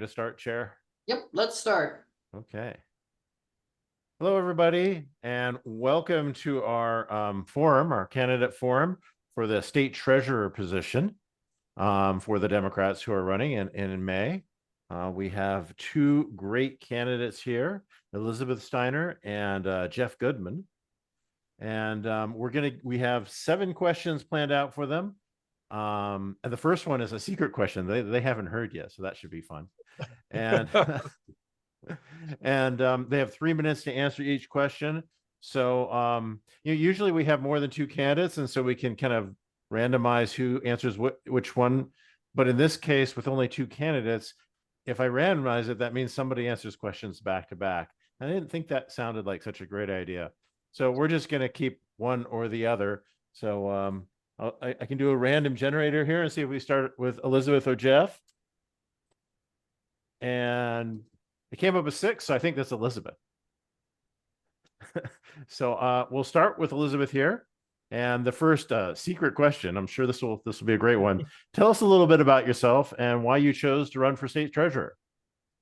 To start, Chair? Yep, let's start. Okay. Hello, everybody, and welcome to our forum, our candidate forum for the state treasurer position for the Democrats who are running in May. We have two great candidates here, Elizabeth Steiner and Jeff Gudman. And we have 7 questions planned out for them. And the first one is a secret question they haven't heard yet, so that should be fun. And and they have 3 minutes to answer each question. So usually we have more than 2 candidates, and so we can kind of randomize who answers which one. But in this case, with only 2 candidates, if I randomize it, that means somebody answers questions back to back. I didn't think that sounded like such a great idea. So we're just going to keep one or the other. So I can do a random generator here and see if we start with Elizabeth or Jeff. And it came up with 6, so I think that's Elizabeth. So we'll start with Elizabeth here. And the first secret question, I'm sure this will be a great one. Tell us a little bit about yourself and why you chose to run for state treasurer.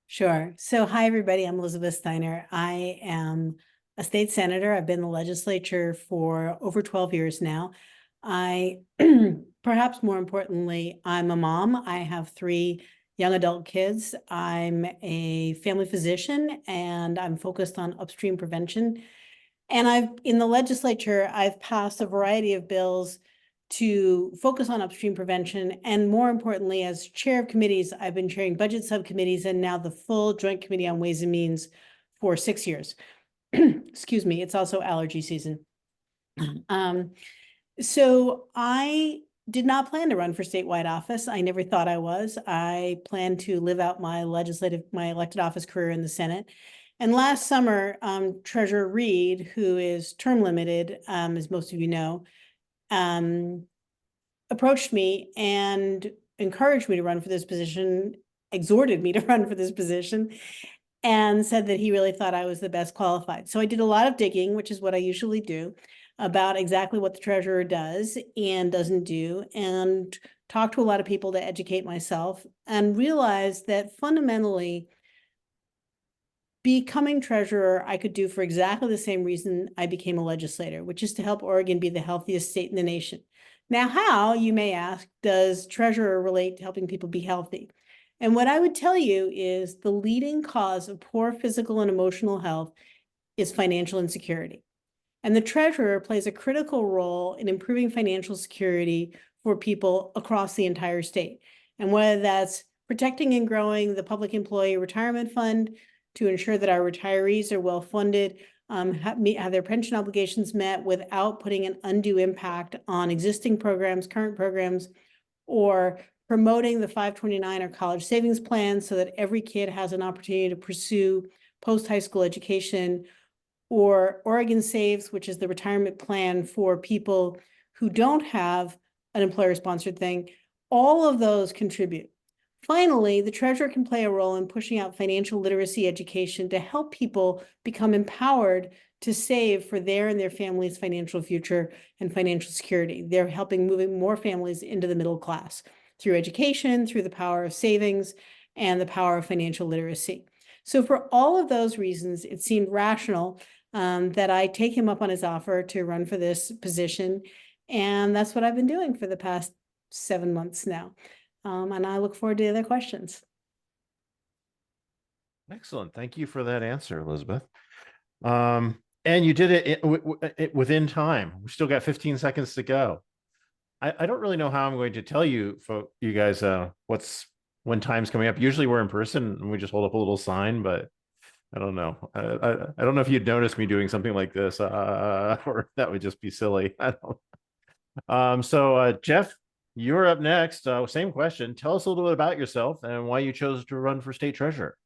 Sure. So hi, everybody. I'm Elizabeth Steiner. I am a state senator. I've been in the legislature for over 12 years now. Perhaps more importantly, I'm a mom. I have 3 young adult kids. I'm a family physician and I'm focused on upstream prevention. And in the legislature, I've passed a variety of bills to focus on upstream prevention. And more importantly, as chair of committees, I've been chairing budget subcommittees and now the full Joint Committee on Ways and Means for 6 years. Excuse me, it's also allergy season. So I did not plan to run for statewide office. I never thought I was. I planned to live out my elected office career in the Senate. And last summer, Treasurer Reed, who is term limited, as most of you know, approached me and encouraged me to run for this position, exhorted me to run for this position, and said that he really thought I was the best qualified. So I did a lot of digging, which is what I usually do, about exactly what the treasurer does and doesn't do, and talked to a lot of people to educate myself and realized that fundamentally, becoming treasurer, I could do for exactly the same reason I became a legislator, which is to help Oregon be the healthiest state in the nation. Now, how, you may ask, does treasurer relate to helping people be healthy? And what I would tell you is the leading cause of poor physical and emotional health is financial insecurity. And the treasurer plays a critical role in improving financial security for people across the entire state. And whether that's protecting and growing the public employee retirement fund to ensure that our retirees are well funded, have their pension obligations met without putting an undue impact on existing programs, current programs, or promoting the 529 or college savings plan so that every kid has an opportunity to pursue post-high school education, or Oregon Saves, which is the retirement plan for people who don't have an employer-sponsored thing. All of those contribute. Finally, the treasurer can play a role in pushing out financial literacy education to help people become empowered to save for their and their family's financial future and financial security. They're helping moving more families into the middle class through education, through the power of savings, and the power of financial literacy. So for all of those reasons, it seemed rational that I take him up on his offer to run for this position. And that's what I've been doing for the past 7 months now. And I look forward to the other questions. Excellent. Thank you for that answer, Elizabeth. And you did it within time. We still got 15 seconds to go. I don't really know how I'm going to tell you guys when time's coming up. Usually we're in person and we just hold up a little sign, but I don't know. I don't know if you'd notice me doing something like this, or that would just be silly. I don't. So Jeff, you're up next. Same question. Tell us a little bit about yourself and why you chose to run for state treasurer.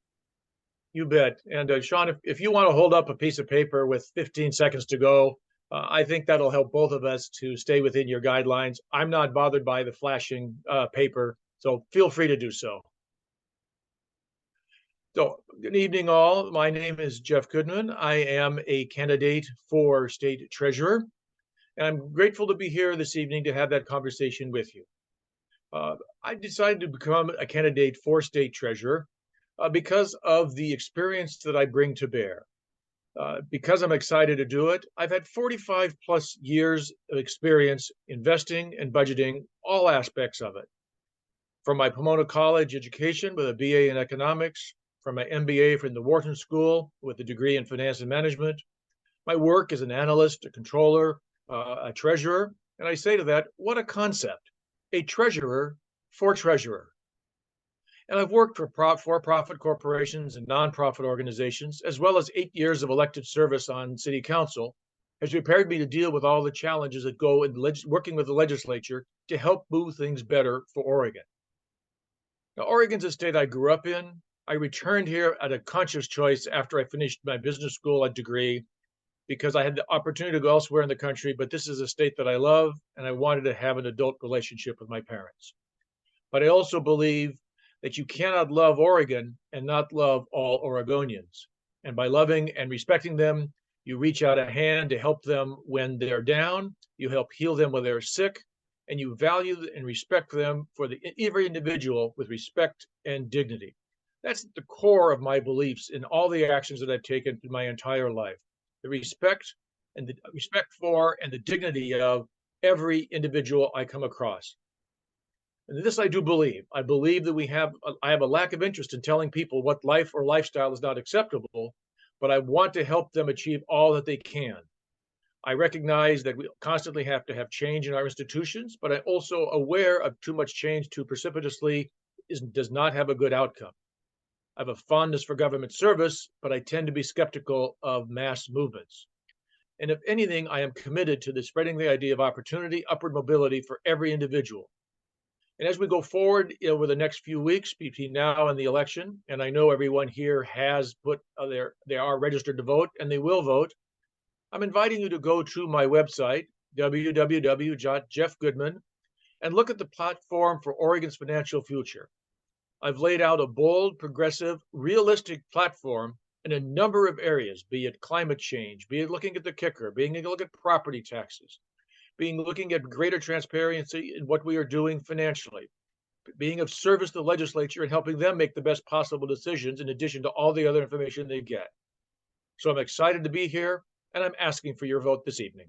You bet. And Sean, if you want to hold up a piece of paper with 15 seconds to go, I think that'll help both of us to stay within your guidelines. I'm not bothered by the flashing paper, so feel free to do so. So, good evening, all. My name is Jeff Gudman. I am a candidate for state treasurer, and I'm grateful to be here this evening to have that conversation with you. I decided to become a candidate for state treasurer because of the experience that I bring to bear. Because I'm excited to do it, I've had 45 plus years of experience investing and budgeting all aspects of it. From my Pomona College education with a BA in economics, from my MBA from the Wharton School with a degree in finance and management, my work as an analyst, a controller, a treasurer. And I say to that, what a concept, a treasurer for treasurer. And I've worked for for-profit corporations and nonprofit organizations, as well as 8 years of elected service on city council, has prepared me to deal with all the challenges that go in working with the legislature to help move things better for Oregon. Now, Oregon's a state I grew up in. I returned here at a conscious choice after I finished my business school degree because I had the opportunity to go elsewhere in the country, but this is a state that I love, and I wanted to have an adult relationship with my parents. But I also believe that you cannot love Oregon and not love all Oregonians. And by loving and respecting them, you reach out a hand to help them when they're down, you help heal them when they're sick, and you value and respect them for every individual with respect and dignity. That's the core of my beliefs in all the actions that I've taken in my entire life. The respect for and the dignity of every individual I come across. And this I do believe. I believe that I have a lack of interest in telling people what life or lifestyle is not acceptable, but I want to help them achieve all that they can. I recognize that we constantly have to have change in our institutions, but I'm also aware of too much change too precipitously does not have a good outcome. I have a fondness for government service, but I tend to be skeptical of mass movements. And if anything, I am committed to spreading the idea of opportunity, upward mobility for every individual. And as we go forward over the next few weeks between now and the election, and I know everyone here has they are registered to vote and they will vote, I'm inviting you to go to my website, www.jeffgudman, and look at the platform for Oregon's financial future. I've laid out a bold, progressive, realistic platform in a number of areas, be it climate change, be it looking at the kicker, being able to look at property taxes, looking at greater transparency in what we are doing financially, being of service to the legislature and helping them make the best possible decisions in addition to all the other information they get. So I'm excited to be here, and I'm asking for your vote this evening.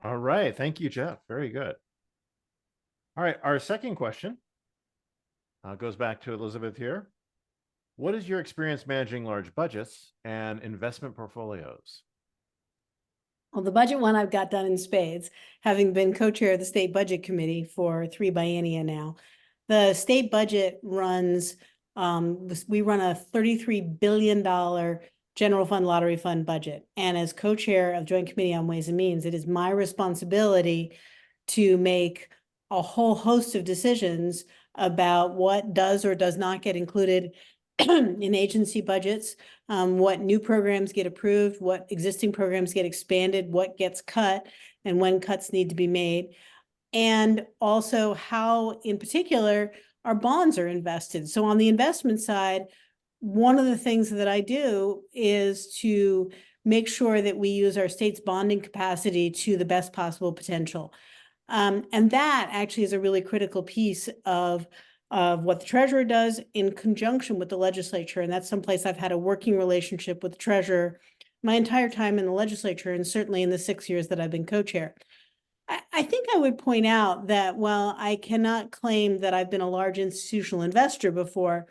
All right. Thank you, Jeff. Very good. All right. Our second question goes back to Elizabeth here. What is your experience managing large budgets and investment portfolios? Well, the budget one I've got done in spades, having been co-chair of the state budget committee for 3 biennia now. The state budget runs, we run a $33 billion general fund lottery fund budget. And as co-chair of Joint Committee on Ways and Means, it is my responsibility to make a whole host of decisions about what does or does not get included in agency budgets, what new programs get approved, what existing programs get expanded, what gets cut, and when cuts need to be made. And also how, in particular, our bonds are invested. So on the investment side, one of the things that I do is to make sure that we use our state's bonding capacity to the best possible potential. And that actually is a really critical piece of what the treasurer does in conjunction with the legislature. And that's someplace I've had a working relationship with the treasurer my entire time in the legislature, and certainly in the 6 years that I've been co-chair. I think I would point out that while I cannot claim that I've been a large institutional investor before,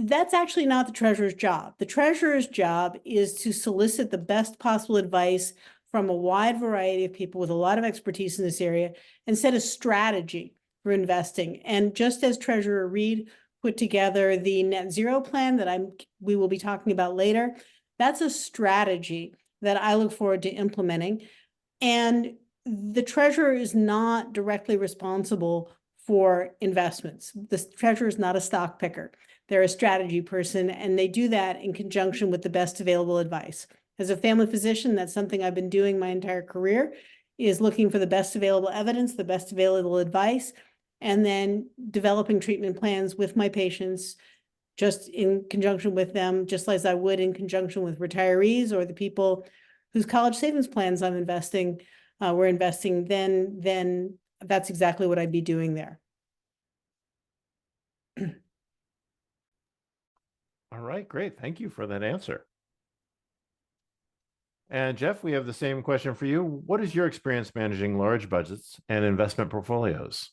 that's actually not the treasurer's job. The treasurer's job is to solicit the best possible advice from a wide variety of people with a lot of expertise in this area and set a strategy for investing. And just as Treasurer Reed put together the net zero plan that we will be talking about later, that's a strategy that I look forward to implementing. And the treasurer is not directly responsible for investments. The treasurer is not a stock picker. They're a strategy person, and they do that in conjunction with the best available advice. As a family physician, that's something I've been doing my entire career, is looking for the best available evidence, the best available advice, and then developing treatment plans with my patients, just in conjunction with them, just as I would in conjunction with retirees or the people whose college savings plans we're investing, then that's exactly what I'd be doing there. right, great. Thank you for that answer. And Jeff, we have the same question for you. What is your experience managing large budgets and investment portfolios?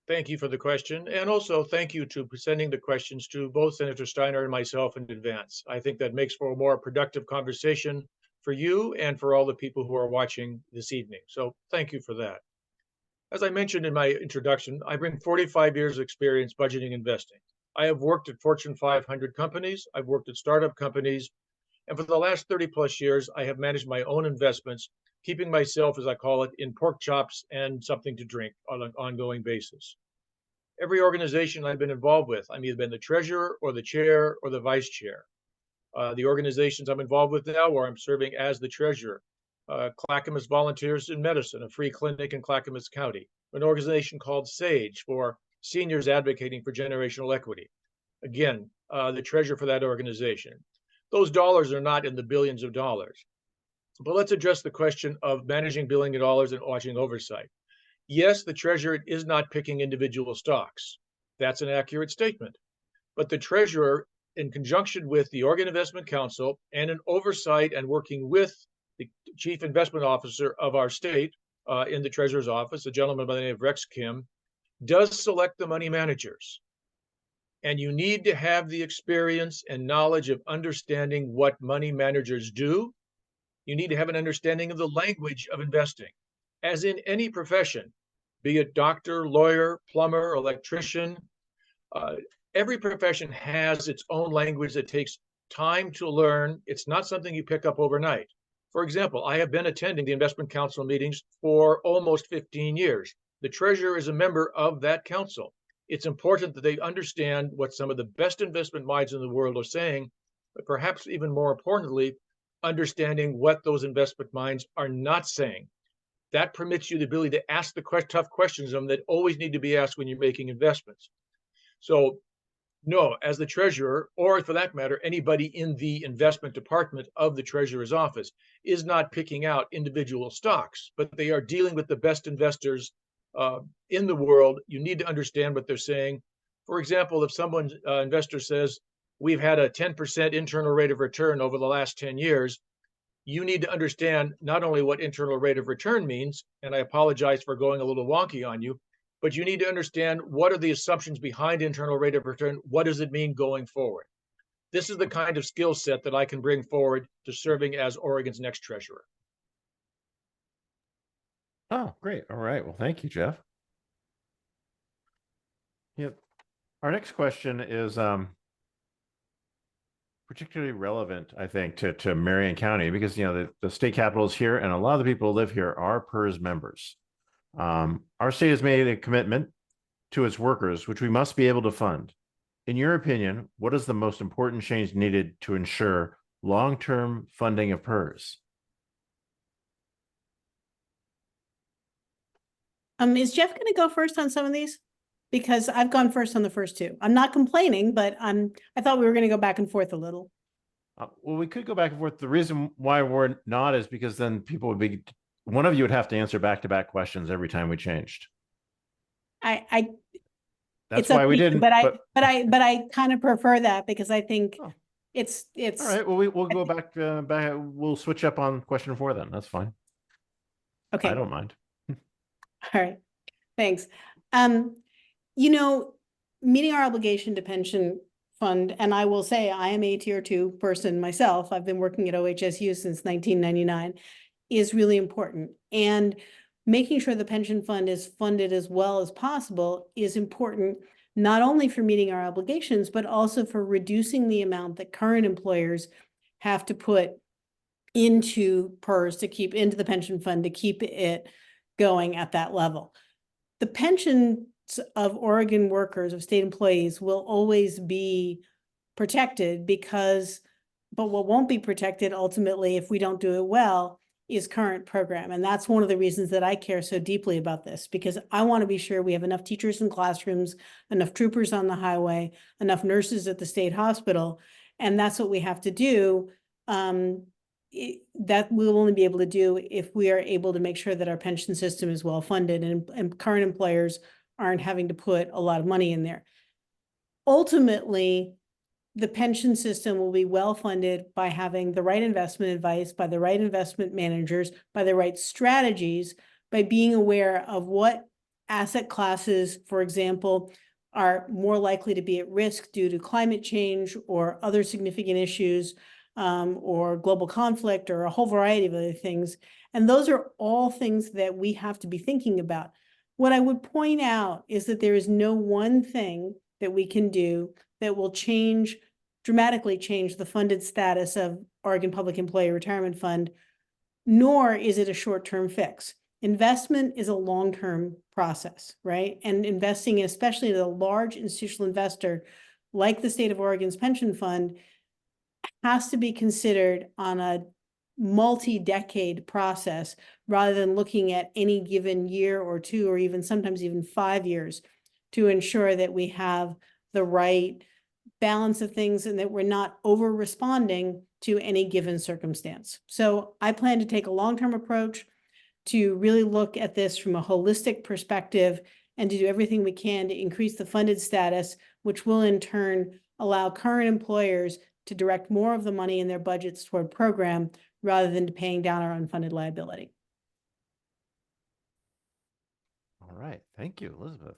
Thank you for the question. And also thank you to sending the questions to both Senator Steiner and myself in advance. I think that makes for a more productive conversation for you and for all the people who are watching this evening. So thank you for that. As I mentioned in my introduction, I bring 45 years of experience budgeting investing. I have worked at Fortune 500 companies. I've worked at startup companies. And for the last 30 plus years, I have managed my own investments, keeping myself, as I call it, in pork chops and something to drink on an ongoing basis. Every organization I've been involved with, I've either been the treasurer or the chair or the vice chair. The organizations I'm involved with now, where I'm serving as the treasurer, Clackamas Volunteers in Medicine, a free clinic in Clackamas County, an organization called SAGE for seniors advocating for generational equity. Again, the treasurer for that organization. Those dollars are not in the billions of dollars. But let's address the question of managing billion dollars and watching oversight. Yes, the treasurer is not picking individual stocks. That's an accurate statement. But the treasurer, in conjunction with the Oregon Investment Council and in oversight and working with the chief investment officer of our state in the treasurer's office, a gentleman by the name of Rex Kim, does select the money managers. And you need to have the experience and knowledge of understanding what money managers do. You need to have an understanding of the language of investing. As in any profession, be it doctor, lawyer, plumber, electrician, every profession has its own language that takes time to learn. It's not something you pick up overnight. For example, I have been attending the investment council meetings for almost 15 years. The treasurer is a member of that council. It's important that they understand what some of the best investment minds in the world are saying, but perhaps even more importantly, understanding what those investment minds are not saying. That permits you the ability to ask the tough questions of them that always need to be asked when you're making investments. So no, as the treasurer, or for that matter, anybody in the investment department of the treasurer's office is not picking out individual stocks, but they are dealing with the best investors in the world. You need to understand what they're saying. For example, if someone investor says, we've had a 10% internal rate of return over the last 10 years, you need to understand not only what internal rate of return means, and I apologize for going a little wonky on you, but you need to understand what are the assumptions behind internal rate of return? What does it mean going forward? This is the kind of skill set that I can bring forward to serving as Oregon's next treasurer. Oh, great. All right. Well, thank you, Jeff. Yep. Our next question is particularly relevant, I think, to Marion County, because the state capital is here, and a lot of the people who live here are PERS members. Our state has made a commitment to its workers, which we must be able to fund. In your opinion, what is the most important change needed to ensure long-term funding of PERS? Is Jeff going to go first on some of these? Because I've gone first on the first two. I'm not complaining, but I thought we were going to go back and forth a little. Well, we could go back and forth. The reason why we're not is because then people would be, one of you would have to answer back-to-back questions every time we changed. That's why we didn't. But I kind of prefer that because I think it's all right. Well, we'll go back. We'll switch up on question 4 then. That's fine. Okay. I don't mind. All right. Thanks. Meeting our obligation to pension fund, and I will say I am a tier 2 person myself. I've been working at OHSU since 1999, is really important. And making sure the pension fund is funded as well as possible is important, not only for meeting our obligations, but also for reducing the amount that current employers have to put into PERS into the pension fund to keep it going at that level. The pensions of Oregon workers, of state employees, will always be protected but what won't be protected ultimately if we don't do it well is current program. And that's one of the reasons that I care so deeply about this, because I want to be sure we have enough teachers in classrooms, enough troopers on the highway, enough nurses at the state hospital. And that's what we have to do. That we'll only be able to do if we are able to make sure that our pension system is well funded and current employers aren't having to put a lot of money in there. Ultimately, the pension system will be well funded by having the right investment advice, by the right investment managers, by the right strategies, by being aware of what asset classes, for example, are more likely to be at risk due to climate change or other significant issues, or global conflict, or a whole variety of other things. And those are all things that we have to be thinking about. What I would point out is that there is no one thing that we can do that will dramatically change the funded status of Oregon Public Employee Retirement Fund, nor is it a short-term fix. Investment is a long-term process, right? And investing, especially in a large institutional investor like the state of Oregon's pension fund, has to be considered on a multi-decade process rather than looking at any given year or two, or even sometimes even 5 years, to ensure that we have the right balance of things and that we're not over responding to any given circumstance. So I plan to take a long-term approach to really look at this from a holistic perspective and to do everything we can to increase the funded status, which will in turn allow current employers to direct more of the money in their budgets toward program rather than paying down our unfunded liability. All right. Thank you, Elizabeth.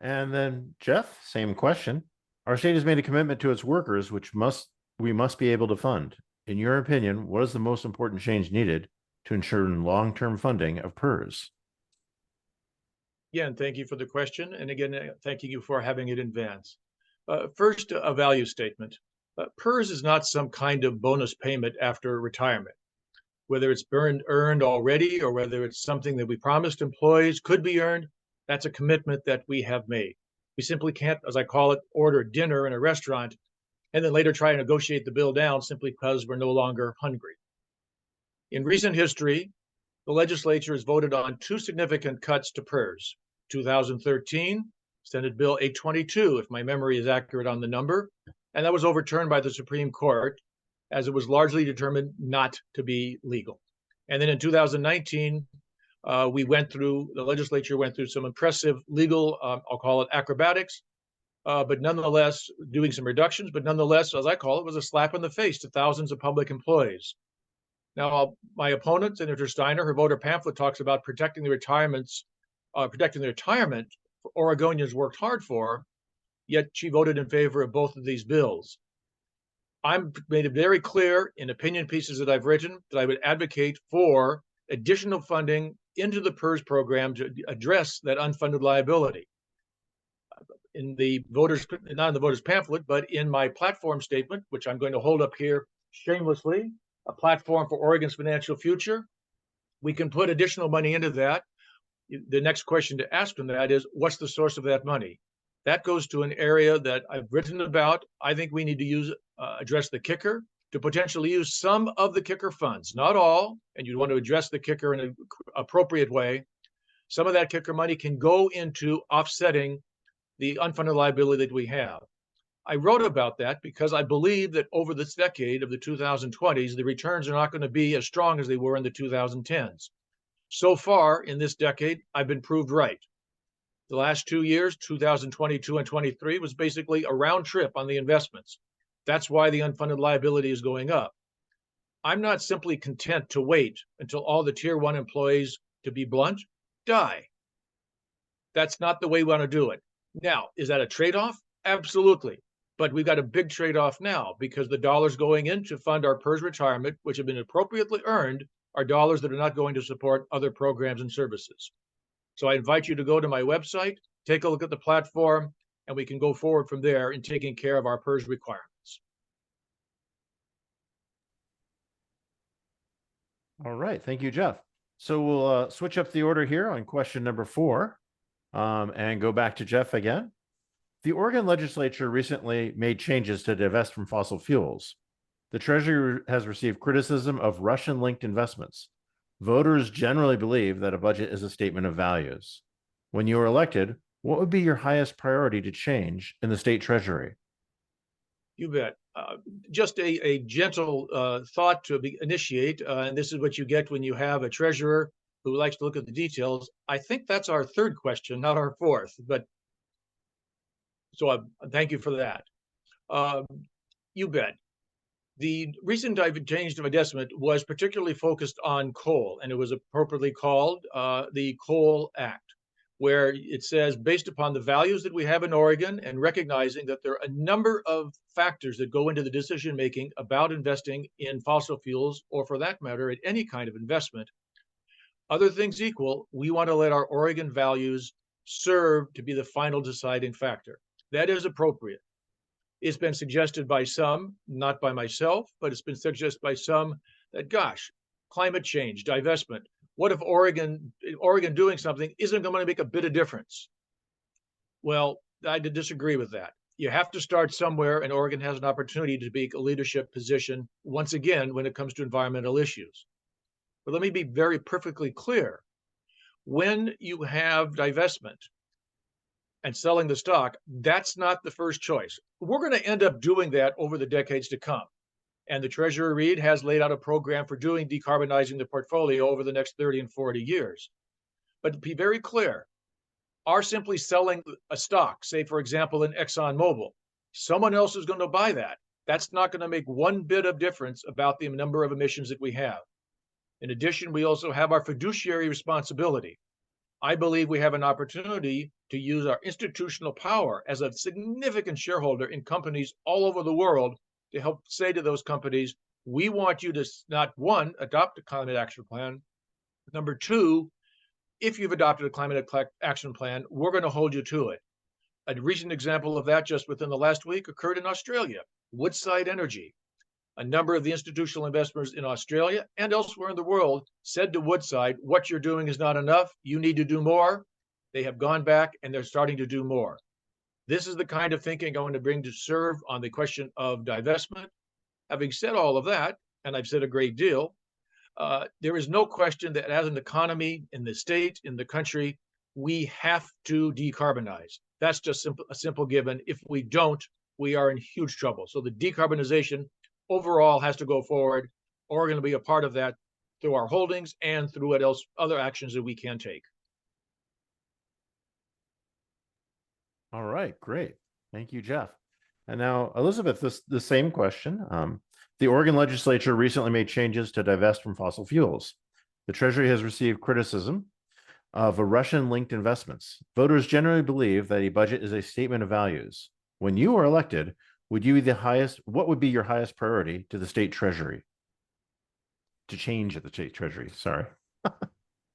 And then Jeff, same question. Our state has made a commitment to its workers, which we must be able to fund. In your opinion, what is the most important change needed to ensure long-term funding of PERS? Again, thank you for the question. And again, thank you for having it in advance. First, a value statement. PERS is not some kind of bonus payment after retirement. Whether it's earned already or whether it's something that we promised employees could be earned, that's a commitment that we have made. We simply can't, as I call it, order dinner in a restaurant and then later try to negotiate the bill down simply because we're no longer hungry. In recent history, the legislature has voted on 2 significant cuts to PERS. 2013, Senate Bill 822, if my memory is accurate on the number, and that was overturned by the Supreme Court as it was largely determined not to be legal. And then in 2019, the legislature went through some impressive legal, I'll call it acrobatics, but nonetheless doing some reductions, but nonetheless, as I call it, was a slap in the face to thousands of public employees. Now, my opponent, Senator Steiner, her voter pamphlet talks about protecting the retirement Oregonians worked hard for, yet she voted in favor of both of these bills. I've made it very clear in opinion pieces that I've written that I would advocate for additional funding into the PERS program to address that unfunded liability. In the voters, not in the voters pamphlet, but in my platform statement, which I'm going to hold up here shamelessly, a platform for Oregon's financial future, we can put additional money into that. The next question to ask from that is, what's the source of that money? That goes to an area that I've written about. I think we need to address the kicker, to potentially use some of the kicker funds, not all, and you want to address the kicker in an appropriate way. Some of that kicker money can go into offsetting the unfunded liability that we have. I wrote about that because I believe that over this decade of the 2020s, the returns are not going to be as strong as they were in the 2010s. So far in this decade, I've been proved right. The last 2 years, 2022 and 23, was basically a round trip on the investments. That's why the unfunded liability is going up. I'm not simply content to wait until all the tier 1 employees, to be blunt, die. That's not the way we want to do it. Now, is that a trade-off? Absolutely. But we've got a big trade-off now because the dollars going in to fund our PERS retirement, which have been appropriately earned, are dollars that are not going to support other programs and services. So I invite you to go to my website, take a look at the platform, and we can go forward from there in taking care of our PERS requirements. All right. Thank you, Jeff. So we'll switch up the order here on question number 4 and go back to Jeff again. The Oregon legislature recently made changes to divest from fossil fuels. The Treasury has received criticism of Russian-linked investments. Voters generally believe that a budget is a statement of values. When you are elected, what would be your highest priority to change in the state treasury? You bet. Just a gentle thought to initiate, and this is what you get when you have a treasurer who likes to look at the details. I think that's our 3rd question, not our 4th, but so thank you for that. Um, you bet. The recent change of investment was particularly focused on coal, and it was appropriately called the Coal Act, where it says, based upon the values that we have in Oregon and recognizing that there are a number of factors that go into the decision making about investing in fossil fuels, or for that matter, in any kind of investment, other things equal, we want to let our Oregon values serve to be the final deciding factor. That is appropriate. It's been suggested by some, not by myself, but it's been suggested by some that, gosh, climate change, divestment, what if Oregon doing something isn't going to make a bit of difference? Well, I disagree with that. You have to start somewhere, and Oregon has an opportunity to take a leadership position once again when it comes to environmental issues. But let me be very perfectly clear. When you have divestment and selling the stock, that's not the first choice. We're going to end up doing that over the decades to come. And the Treasurer Reid has laid out a program for doing decarbonizing the portfolio over the next 30 and 40 years. But to be very clear, are simply selling a stock, say, for example, in ExxonMobil, someone else is going to buy that. That's not going to make one bit of difference about the number of emissions that we have. In addition, we also have our fiduciary responsibility. I believe we have an opportunity to use our institutional power as a significant shareholder in companies all over the world to help say to those companies, we want you to not, one, adopt a climate action plan. Number two, if you've adopted a climate action plan, we're going to hold you to it. A recent example of that just within the last week occurred in Australia, Woodside Energy. A number of the institutional investors in Australia and elsewhere in the world said to Woodside, what you're doing is not enough. You need to do more. They have gone back and they're starting to do more. This is the kind of thinking I want to bring to serve on the question of divestment. Having said all of that, and I've said a great deal, there is no question that as an economy in the state, in the country, we have to decarbonize. That's just a simple given. If we don't, we are in huge trouble. So the decarbonization overall has to go forward, or we're going to be a part of that through our holdings and through what else, other actions that we can take. All right, great. Thank you, Jeff. And now, Elizabeth, the same question. The Oregon legislature recently made changes to divest from fossil fuels. The Treasury has received criticism of Russian-linked investments. Voters generally believe that a budget is a statement of values. When you are elected, what would be your highest priority to the state treasury? To change at the state treasury, sorry.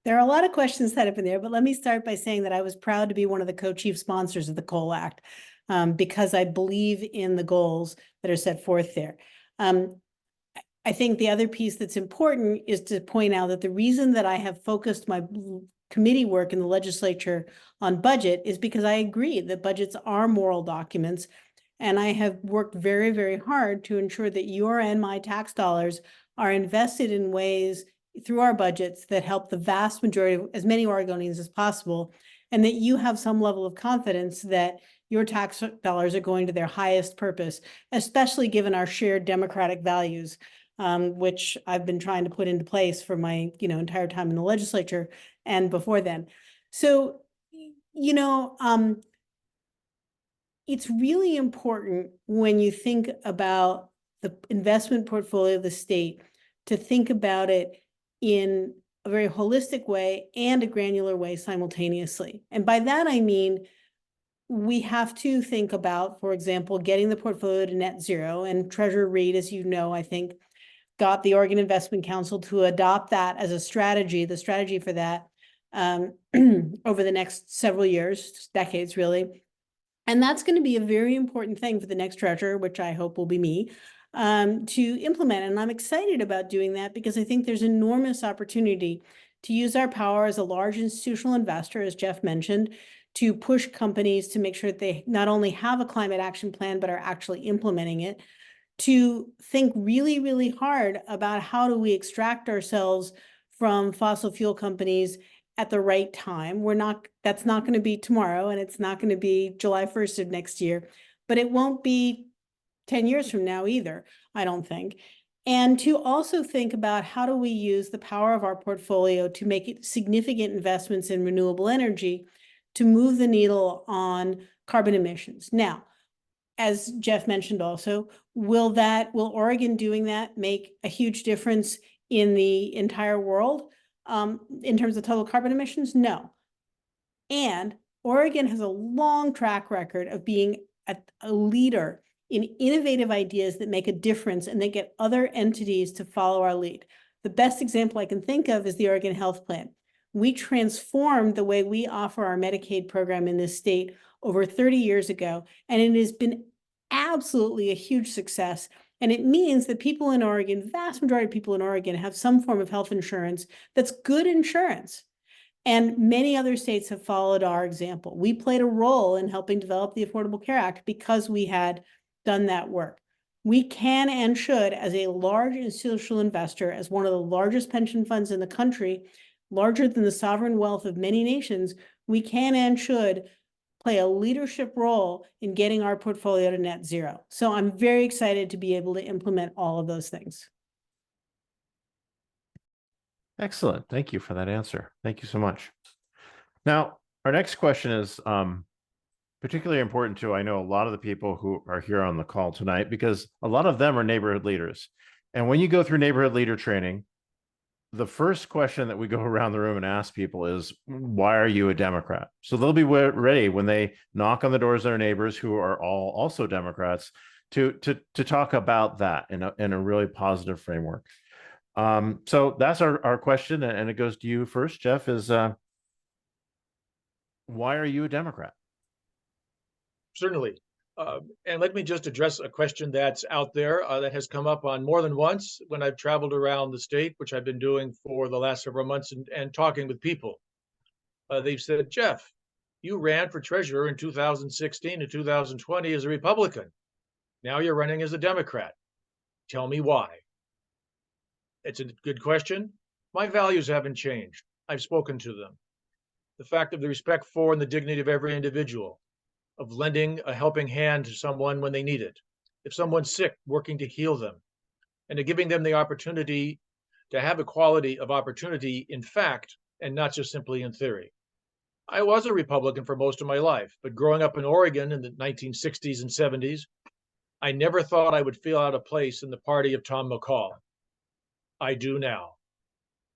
There are a lot of questions set up in there, but let me start by saying that I was proud to be one of the co-chief sponsors of the Coal Act because I believe in the goals that are set forth there. I think the other piece that's important is to point out that the reason that I have focused my committee work in the legislature on budget is because I agree that budgets are moral documents. And I have worked very, very hard to ensure that your and my tax dollars are invested in ways through our budgets that help the vast majority of as many Oregonians as possible, and that you have some level of confidence that your tax dollars are going to their highest purpose, especially given our shared democratic values, which I've been trying to put into place for my entire time in the legislature and before then. So, it's really important when you think about the investment portfolio of the state to think about it in a very holistic way and a granular way simultaneously. And by that, I mean, we have to think about, for example, getting the portfolio to net zero. And Treasurer Reid, as you know, I think, got the Oregon Investment Council to adopt that as a strategy, the strategy for that over the next several years, decades, really. And that's going to be a very important thing for the next treasurer, which I hope will be me, to implement. And I'm excited about doing that because I think there's enormous opportunity to use our power as a large institutional investor, as Jeff mentioned, to push companies to make sure that they not only have a climate action plan, but are actually implementing it, to think really, really hard about how do we extract ourselves from fossil fuel companies at the right time. That's not going to be tomorrow, and it's not going to be July 1st of next year, but it won't be 10 years from now either, I don't think. And to also think about how do we use the power of our portfolio to make significant investments in renewable energy to move the needle on carbon emissions. Now, as Jeff mentioned also, will Oregon doing that make a huge difference in the entire world in terms of total carbon emissions? No. And Oregon has a long track record of being a leader in innovative ideas that make a difference and that get other entities to follow our lead. The best example I can think of is the Oregon Health Plan. We transformed the way we offer our Medicaid program in this state over 30 years ago, and it has been absolutely a huge success. And it means that people in Oregon, vast majority of people in Oregon, have some form of health insurance that's good insurance. And many other states have followed our example. We played a role in helping develop the Affordable Care Act because we had done that work. We can and should, as a large institutional investor, as one of the largest pension funds in the country, larger than the sovereign wealth of many nations, we can and should play a leadership role in getting our portfolio to net zero. So I'm very excited to be able to implement all of those things. Excellent. Thank you for that answer. Thank you so much. Now, our next question is particularly important to, I know, a lot of the people who are here on the call tonight, because a lot of them are neighborhood leaders. And when you go through neighborhood leader training, the first question that we go around the room and ask people is, why are you a Democrat? So they'll be ready when they knock on the doors of their neighbors who are all also Democrats to talk about that in a really positive framework. So that's our question, and it goes to you first, Jeff, is why are you a Democrat? Certainly. And let me just address a question that's out there that has come up on more than once when I've traveled around the state, which I've been doing for the last several months and talking with people. They've said, Jeff, you ran for treasurer in 2016 to 2020 as a Republican. Now you're running as a Democrat. Tell me why. It's a good question. My values haven't changed. I've spoken to them. The fact of the respect for and the dignity of every individual, of lending a helping hand to someone when they need it. If someone's sick, working to heal them, and to giving them the opportunity to have equality of opportunity in fact, and not just simply in theory. I was a Republican for most of my life, but growing up in Oregon in the 1960s and 70s, I never thought I would feel out of place in the party of Tom McCall. I do now.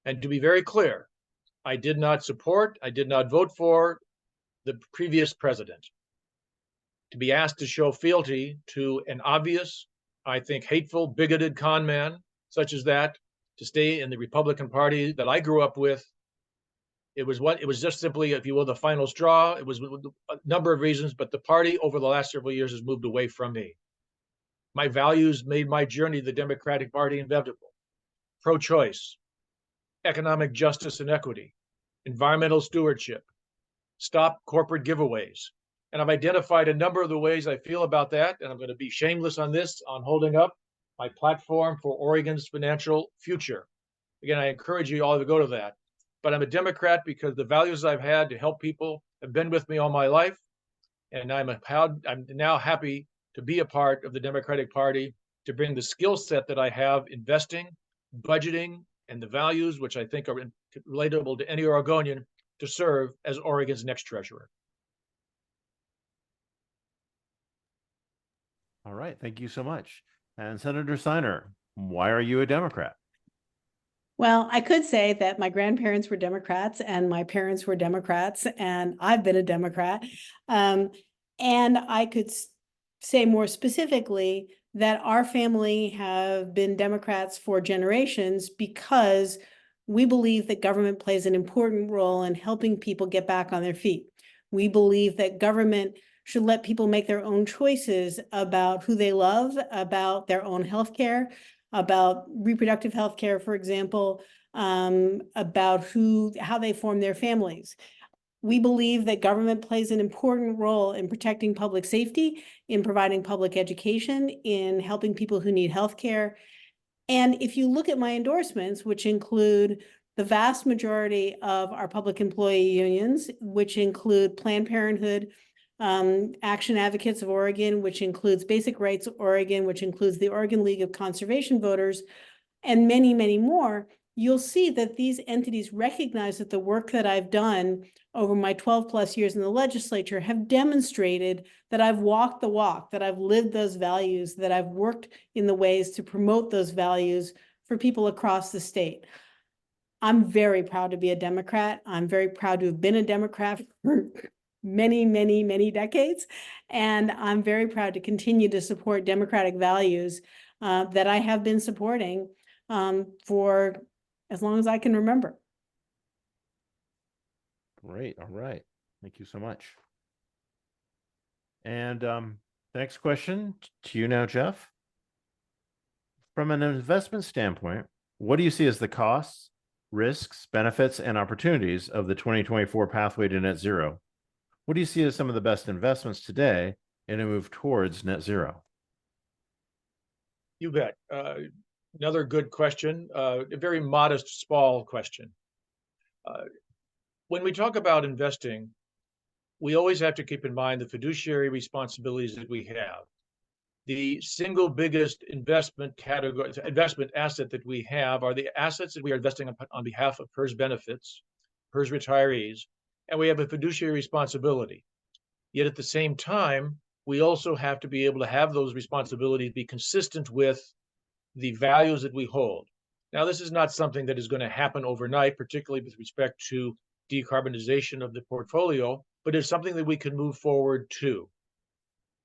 And to be very clear, I did not support, I did not vote for the previous president. To be asked to show fealty to an obvious, I think, hateful, bigoted con man such as that, to stay in the Republican Party that I grew up with, it was just simply, if you will, the final straw. It was a number of reasons, but the party over the last several years has moved away from me. My values made my journey to the Democratic Party inevitable. Pro-choice, economic justice and equity, environmental stewardship, stop corporate giveaways. And I've identified a number of the ways I feel about that, and I'm going to be shameless on this, on holding up my platform for Oregon's financial future. Again, I encourage you all to go to that. But I'm a Democrat because the values I've had to help people have been with me all my life. And I'm now happy to be a part of the Democratic Party, to bring the skill set that I have investing, budgeting, and the values, which I think are relatable to any Oregonian, to serve as Oregon's next treasurer. All right, thank you so much. And Senator Steiner, why are you a Democrat? Well, I could say that my grandparents were Democrats and my parents were Democrats, and I've been a Democrat. And I could say more specifically that our family have been Democrats for generations because we believe that government plays an important role in helping people get back on their feet. We believe that government should let people make their own choices about who they love, about their own healthcare, about reproductive health care, for example, about how they form their families. We believe that government plays an important role in protecting public safety, in providing public education, in helping people who need health care. And if you look at my endorsements, which include the vast majority of our public employee unions, which include Planned Parenthood, Action Advocates of Oregon, which includes Basic Rights Oregon, which includes the Oregon League of Conservation Voters, and many, many more, you'll see that these entities recognize that the work that I've done over my 12 plus years in the legislature have demonstrated that I've walked the walk, that I've lived those values, that I've worked in the ways to promote those values for people across the state. I'm very proud to be a Democrat. I'm very proud to have been a Democrat for many, many, many decades. And I'm very proud to continue to support democratic values that I have been supporting for as long as I can remember. Great. All right. Thank you so much. And next question to you now, Jeff. From an investment standpoint, what do you see as the costs, risks, benefits, and opportunities of the 2024 pathway to net zero? What do you see as some of the best investments today in a move towards net zero? You bet. Another good question, a very modest, small question. When we talk about investing, we always have to keep in mind the fiduciary responsibilities that we have. The single biggest investment category, investment asset that we have are the assets that we are investing on behalf of PERS benefits, PERS retirees, and we have a fiduciary responsibility. Yet at the same time, we also have to be able to have those responsibilities be consistent with the values that we hold. Now, this is not something that is going to happen overnight, particularly with respect to decarbonization of the portfolio, but it's something that we can move forward to.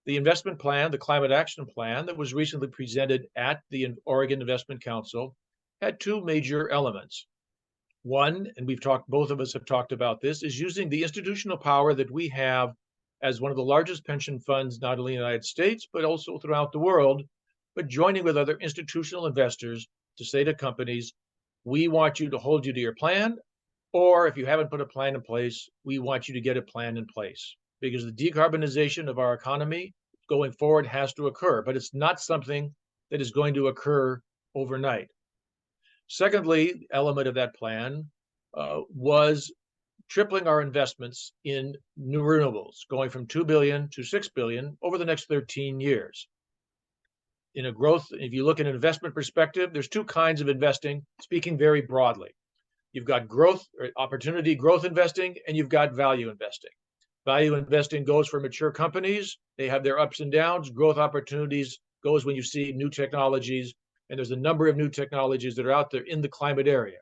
The investment plan, the climate action plan that was recently presented at the Oregon Investment Council, had two major elements. One, and both of us have talked about this, is using the institutional power that we have as one of the largest pension funds, not only in the United States, but also throughout the world, but joining with other institutional investors to say to companies, we want you to hold you to your plan, or if you haven't put a plan in place, we want you to get a plan in place. Because the decarbonization of our economy going forward has to occur, but it's not something that is going to occur overnight. Secondly, element of that plan was tripling our investments in new renewables, going from 2 billion to 6 billion over the next 13 years. In a growth, if you look at an investment perspective, there's two kinds of investing, speaking very broadly. You've got growth or opportunity growth investing, and you've got value investing. Value investing goes for mature companies. They have their ups and downs. Growth opportunities goes when you see new technologies, and there's a number of new technologies that are out there in the climate area.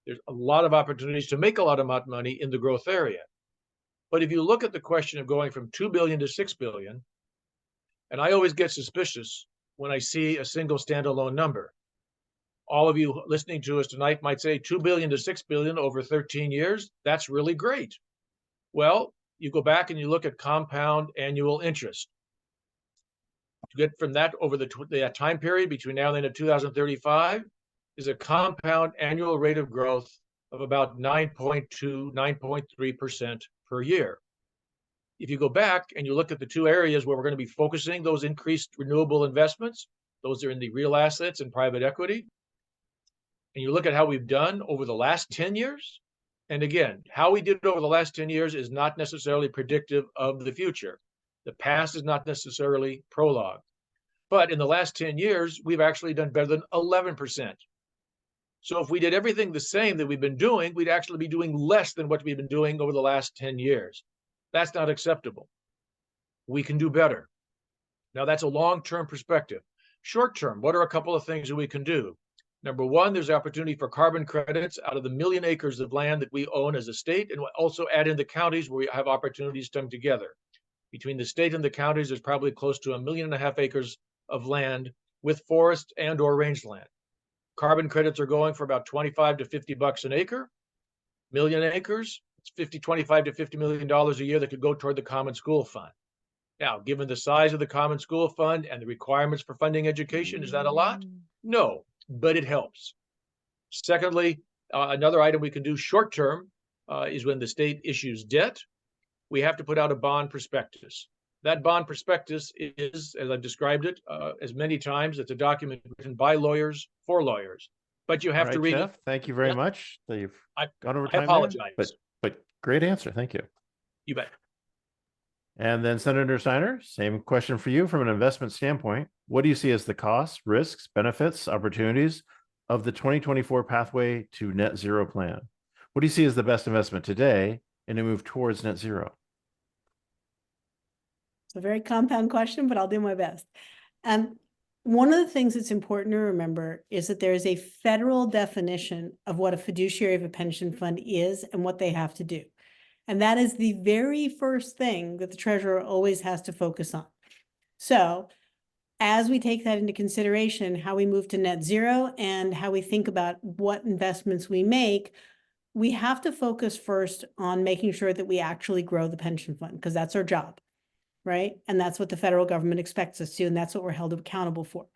There's a lot of opportunities to make a lot of money in the growth area. But if you look at the question of going from 2 billion to 6 billion, and I always get suspicious when I see a single standalone number. All of you listening to us tonight might say 2 billion to 6 billion over 13 years. That's really great. Well, you go back and you look at compound annual interest. To get from that over the time period between now and then of 2035 is a compound annual rate of growth of about 9.2, 9.3% per year. If you go back and you look at the two areas where we're going to be focusing those increased renewable investments, those are in the real assets and private equity, and you look at how we've done over the last 10 years, and again, how we did it over the last 10 years is not necessarily predictive of the future. The past is not necessarily prologue. But in the last 10 years, we've actually done better than 11%. So if we did everything the same that we've been doing, we'd actually be doing less than what we've been doing over the last 10 years. That's not acceptable. We can do better. Now, that's a long-term perspective. Short-term, what are a couple of things that we can do? Number one, there's opportunity for carbon credits out of the 1 million acres of land that we own as a state, and we'll also add in the counties where we have opportunities come together. Between the state and the counties, there's probably close to 1.5 million acres of land with forest and or rangeland. Carbon credits are going for about 25 to 50 bucks an acre. 1 million acres, it's 25 to $50 million a year that could go toward the Common School Fund. Now, given the size of the Common School Fund and the requirements for funding education, is that a lot? No, but it helps. Secondly, another item we can do short term is when the state issues debt, we have to put out a bond prospectus. That bond prospectus is, as I've described it as many times, it's a document written by lawyers for lawyers. But you have to read Jeff, it. thank you very much. You've gone over I time apologize. there, but great answer. Thank you. You bet. And then Senator Steiner, same question for you from an investment standpoint. What do you see as the costs, risks, benefits, opportunities of the 2024 pathway to net zero plan? What do you see as the best investment today in a move towards net zero? It's a very compound question, but I'll do my best. One of the things that's important to remember is that there is a federal definition of what a fiduciary of a pension fund is and what they have to do. And that is the very first thing that the treasurer always has to focus on. So as we take that into consideration, how we move to net zero and how we think about what investments we make, we have to focus first on making sure that we actually grow the pension fund, because that's our job, right? And that's what the federal government expects us to, and that's what we're held accountable for.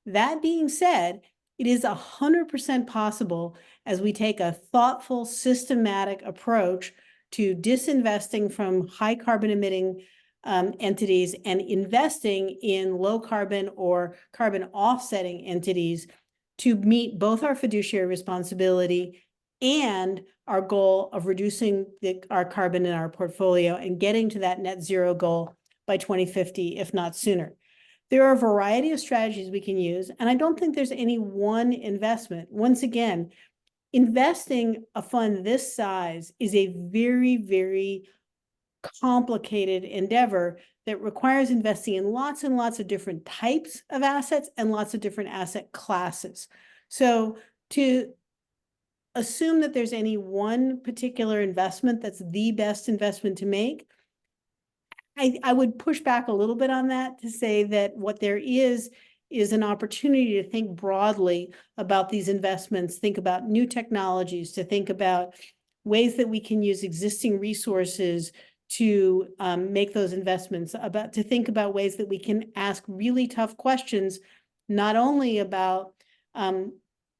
That being said, it is 100% possible, as we take a thoughtful, systematic approach to disinvesting from high carbon emitting entities and investing in low carbon or carbon offsetting entities, to meet both our fiduciary responsibility and our goal of reducing our carbon in our portfolio and getting to that net zero goal by 2050, if not sooner. There are a variety of strategies we can use, and I don't think there's any one investment. Once again, investing a fund this size is a very, very complicated endeavor that requires investing in lots and lots of different types of assets and lots of different asset classes. So to assume that there's any one particular investment that's the best investment to make, I would push back a little bit on that, to say that what there is an opportunity to think broadly about these investments, think about new technologies, to think about ways that we can use existing resources to make those investments, to think about ways that we can ask really tough questions, not only about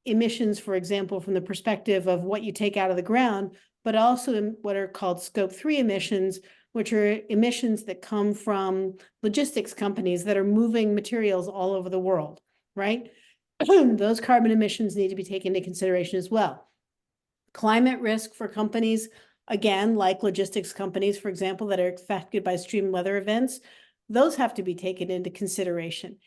emissions, for example, from the perspective of what you take out of the ground, but also in what are called Scope 3 emissions, which are emissions that come from logistics companies that are moving materials all over the world, right? Those carbon emissions need to be taken into consideration as well. Climate risk for companies, again, like logistics companies, for example, that are affected by extreme weather events, those have to be taken into consideration.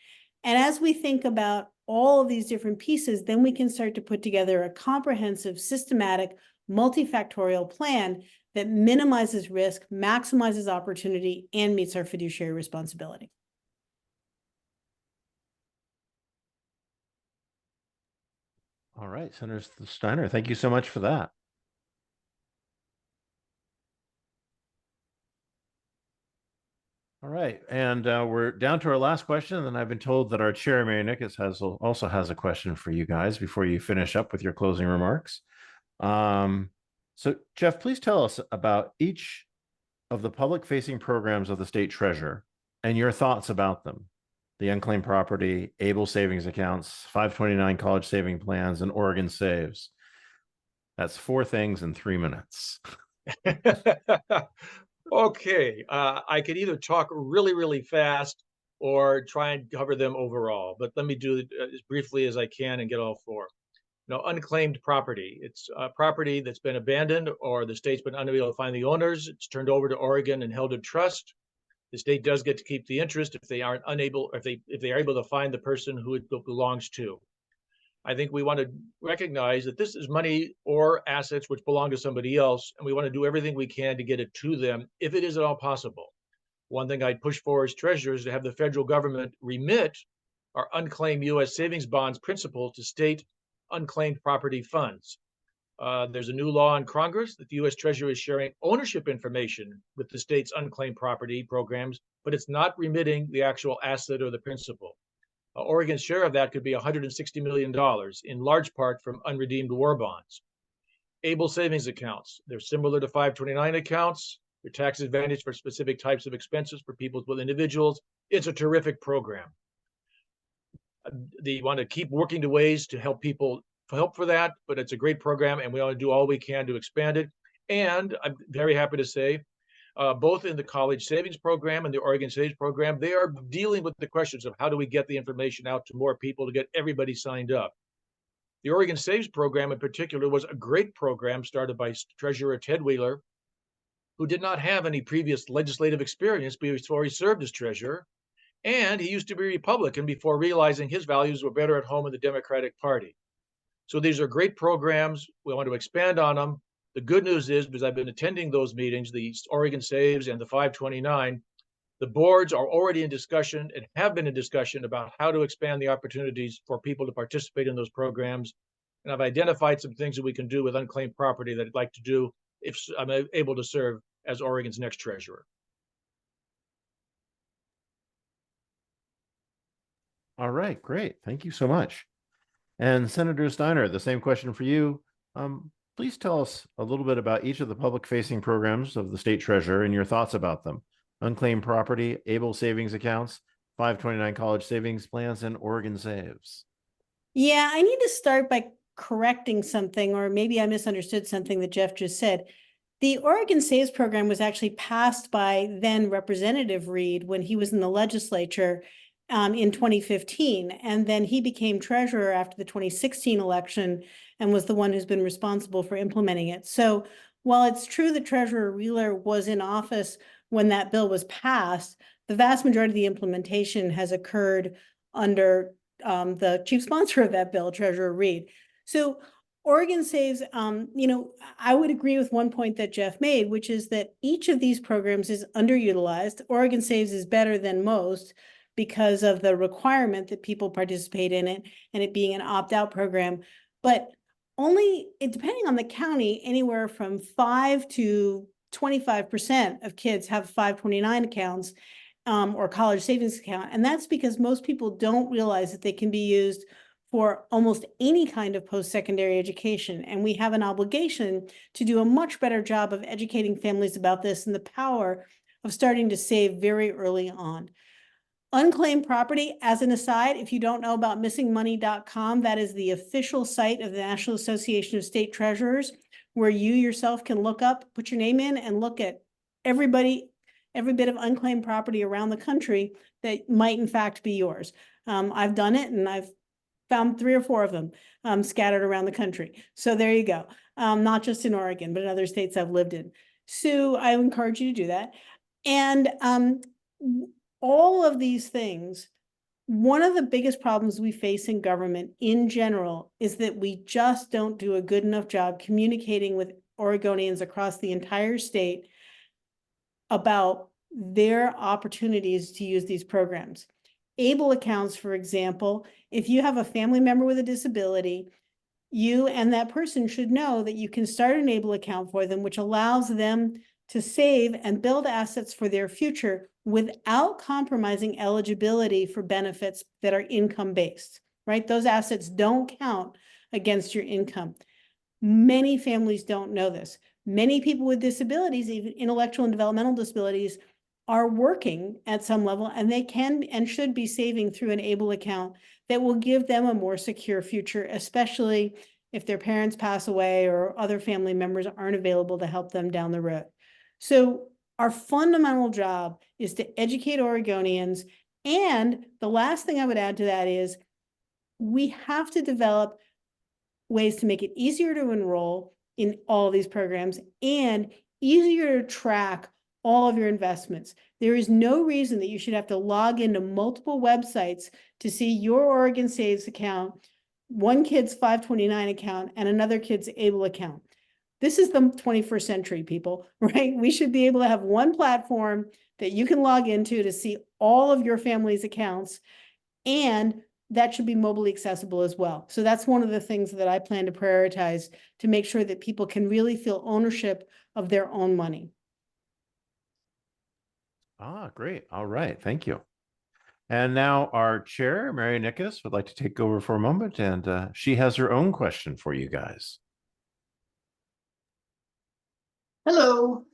And as we think about all of these different pieces, then we can start to put together a comprehensive, systematic, multifactorial plan that minimizes risk, maximizes opportunity, and meets our fiduciary responsibility. All right, Senator Steiner, thank you so much for that. All right, and we're down to our last question, and I've been told that our chair, Marion also has a question for you guys before you finish up with your closing remarks. So Jeff, please tell us about each of the public-facing programs of the state treasurer and your thoughts about them. The unclaimed property, ABLE savings accounts, 529 college saving plans, and Oregon Saves. That's 4 things in 3 minutes. Okay, I could either talk really, really fast or try and cover them overall, but let me do it as briefly as I can and get all 4. Unclaimed property. It's property that's been abandoned or the state's been unable to find the owners. It's turned over to Oregon and held in trust. The state does get to keep the interest if they aren't unable, or if they are able to find the person who it belongs to. I think we want to recognize that this is money or assets which belong to somebody else, and we want to do everything we can to get it to them if it is at all possible. One thing I'd push for as treasurer is to have the federal government remit our unclaimed U.S. savings bonds principal to state unclaimed property funds. There's a new law in Congress that the U.S. Treasury is sharing ownership information with the state's unclaimed property programs, but it's not remitting the actual asset or the principal. Oregon's share of that could be $160 million, in large part from unredeemed war bonds. ABLE savings accounts. They're similar to 529 accounts. They're tax advantage for specific types of expenses for people with individuals. It's a terrific program. They want to keep working to ways to help people for that, but it's a great program and we want to do all we can to expand it. And I'm very happy to say, both in the college savings program and the Oregon Saves program, they are dealing with the questions of how do we get the information out to more people to get everybody signed up. The Oregon Saves program in particular was a great program started by Treasurer Ted Wheeler, who did not have any previous legislative experience before he served as treasurer. And he used to be Republican before realizing his values were better at home in the Democratic Party. So these are great programs. We want to expand on them. The good news is, because I've been attending those meetings, the Oregon Saves and the 529, the boards are already in discussion and have been in discussion about how to expand the opportunities for people to participate in those programs. And I've identified some things that we can do with unclaimed property that I'd like to do if I'm able to serve as Oregon's next treasurer. All right, great. Thank you so much. And Senator Steiner, the same question for you. Please tell us a little bit about each of the public-facing programs of the state treasurer and your thoughts about them. Unclaimed property, ABLE savings accounts, 529 college savings plans, and Oregon Saves. Yeah, I need to start by correcting something, or maybe I misunderstood something that Jeff just said. The Oregon Saves program was actually passed by then Representative Reed when he was in the legislature in 2015. And then he became treasurer after the 2016 election and was the one who's been responsible for implementing it. So while it's true that Treasurer Wheeler was in office when that bill was passed, the vast majority of the implementation has occurred under the chief sponsor of that bill, Treasurer Reed. So Oregon Saves, I would agree with one point that Jeff made, which is that each of these programs is underutilized. Oregon Saves is better than most because of the requirement that people participate in it and it being an opt-out program. But only, depending on the county, anywhere from 5 to 25% of kids have 529 accounts or college savings account. And that's because most people don't realize that they can be used for almost any kind of post-secondary education. And we have an obligation to do a much better job of educating families about this and the power of starting to save very early on. Unclaimed property, as an aside, if you don't know about missingmoney.com, that is the official site of the National Association of State Treasurers, where you yourself can look up, put your name in, and look at every bit of unclaimed property around the country that might in fact be yours. I've done it, and I've found 3 or 4 of them scattered around the country. So there you go. Not just in Oregon, but in other states I've lived in. So I encourage you to do that. And all of these things, one of the biggest problems we face in government in general is that we just don't do a good enough job communicating with Oregonians across the entire state about their opportunities to use these programs. ABLE accounts, for example, if you have a family member with a disability, you and that person should know that you can start an ABLE account for them, which allows them to save and build assets for their future without compromising eligibility for benefits that are income-based, right? Those assets don't count against your income. Many families don't know this. Many people with disabilities, even intellectual and developmental disabilities, are working at some level, and they can and should be saving through an ABLE account that will give them a more secure future, especially if their parents pass away or other family members aren't available to help them down the road. So our fundamental job is to educate Oregonians. And the last thing I would add to that is we have to develop ways to make it easier to enroll in all of these programs and easier to track all of your investments. There is no reason that you should have to log into multiple websites to see your Oregon Saves account, one kid's 529 account, and another kid's ABLE account. This is the 21st century, people, right? We should be able to have one platform that you can log into to see all of your family's accounts, and that should be mobilely accessible as well. So that's one of the things that I plan to prioritize to make sure that people can really feel ownership of their own money. Great. All right. Thank you. And now our chair, Marion, would like to take over for a moment, and she has her own question for you guys. Hello.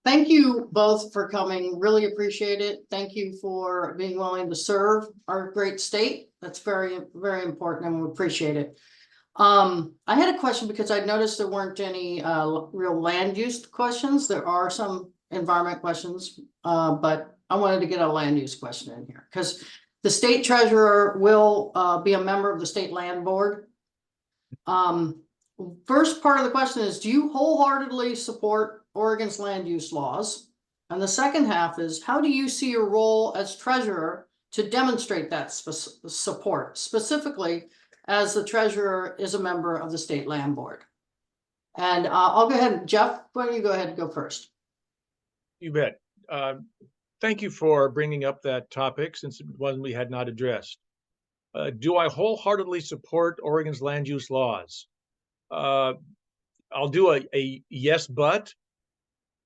Thank you both for coming. Really appreciate it. Thank you for being willing to serve our great state. That's very, very important, and we appreciate it. I had a question because I noticed there weren't any real land use questions. There are some environment questions, but I wanted to get a land use question in here because the state treasurer will be a member of the state land board. First part of the question is, do you wholeheartedly support Oregon's land use laws? And the second half is, how do you see your role as treasurer to demonstrate that support? Specifically, as the treasurer is a member of the State Land Board. And I'll go ahead, Jeff, why don't you go ahead and go first? You bet. Thank you for bringing up that topic since it was one we had not addressed. Do I wholeheartedly support Oregon's land use laws? I'll do a yes, but.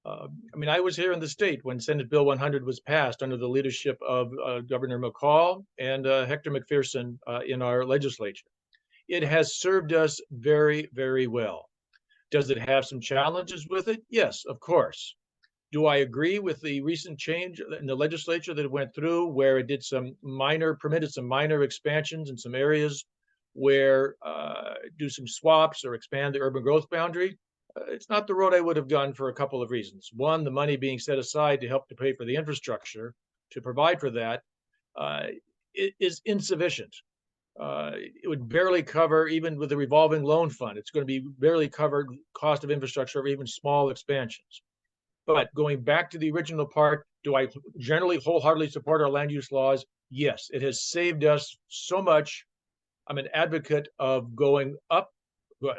I mean, I was here in the state when Senate Bill 100 was passed under the leadership of Governor McCall and Hector McPherson in our legislature. It has served us very, very well. Does it have some challenges with it? Yes, of course. Do I agree with the recent change in the legislature that it went through where it did permitted some minor expansions in some areas where do some swaps or expand the urban growth boundary? It's not the road I would have gone for a couple of reasons. One, the money being set aside to help to pay for the infrastructure to provide for that it is insufficient. It would barely cover, even with the revolving loan fund, it's going to be barely covered cost of infrastructure or even small expansions. But going back to the original part, do I generally wholeheartedly support our land use laws? Yes, it has saved us so much. I'm an advocate of going up,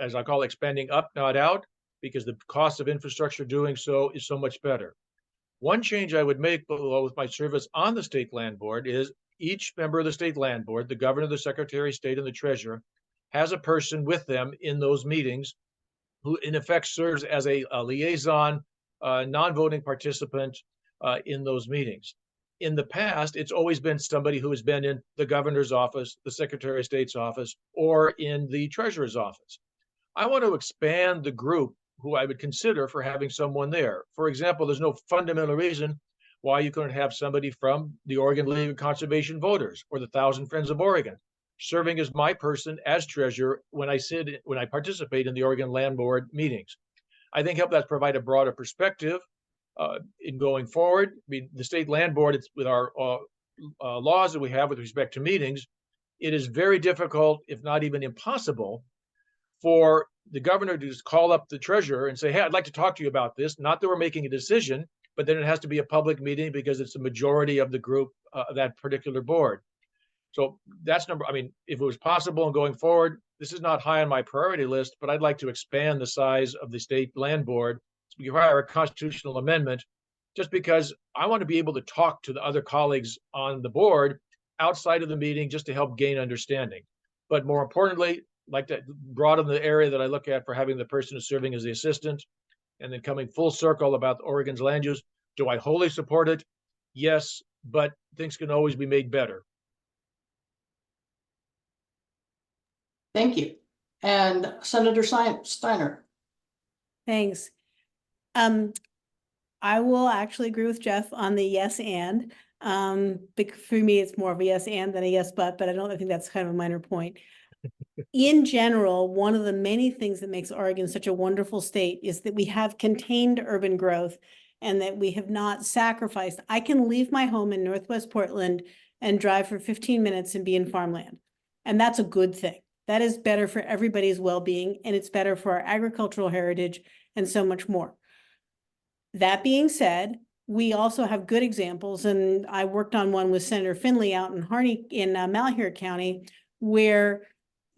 as I call it, expanding up, not out, because the cost of infrastructure doing so is so much better. One change I would make with my service on the State Land Board is each member of the State Land Board, the governor, the secretary of state, and the treasurer, has a person with them in those meetings who in effect serves as a liaison, non-voting participant in those meetings. In the past, it's always been somebody who has been in the governor's office, the secretary of state's office, or in the treasurer's office. I want to expand the group who I would consider for having someone there. For example, there's no fundamental reason why you couldn't have somebody from the Oregon League of Conservation Voters or the Thousand Friends of Oregon serving as my person as treasurer when I participate in the Oregon Land Board meetings. I think help that provide a broader perspective in going forward. I mean, the State Land Board, it's with our laws that we have with respect to meetings, it is very difficult, if not even impossible, for the governor to just call up the treasurer and say, hey, I'd like to talk to you about this. Not that we're making a decision, but then it has to be a public meeting because it's the majority of the group of that particular board. So that's I mean, if it was possible and going forward, this is not high on my priority list, but I'd like to expand the size of the State Land Board to require a constitutional amendment, just because I want to be able to talk to the other colleagues on the board outside of the meeting just to help gain understanding. But more importantly, like to broaden the area that I look at for having the person who's serving as the assistant, and then coming full circle about Oregon's land use. Do I wholly support it? Yes, but things can always be made better. Thank you. And Senator Steiner. Thanks. I will actually agree with Jeff on the yes and. For me, it's more of a yes and than a yes but I think that's kind of a minor point. In general, one of the many things that makes Oregon such a wonderful state is that we have contained urban growth and that we have not sacrificed. I can leave my home in Northwest Portland and drive for 15 minutes and be in farmland. And that's a good thing. That is better for everybody's well-being, and it's better for our agricultural heritage and so much more. That being said, we also have good examples, and I worked on one with Senator Finley out in Malheur County, where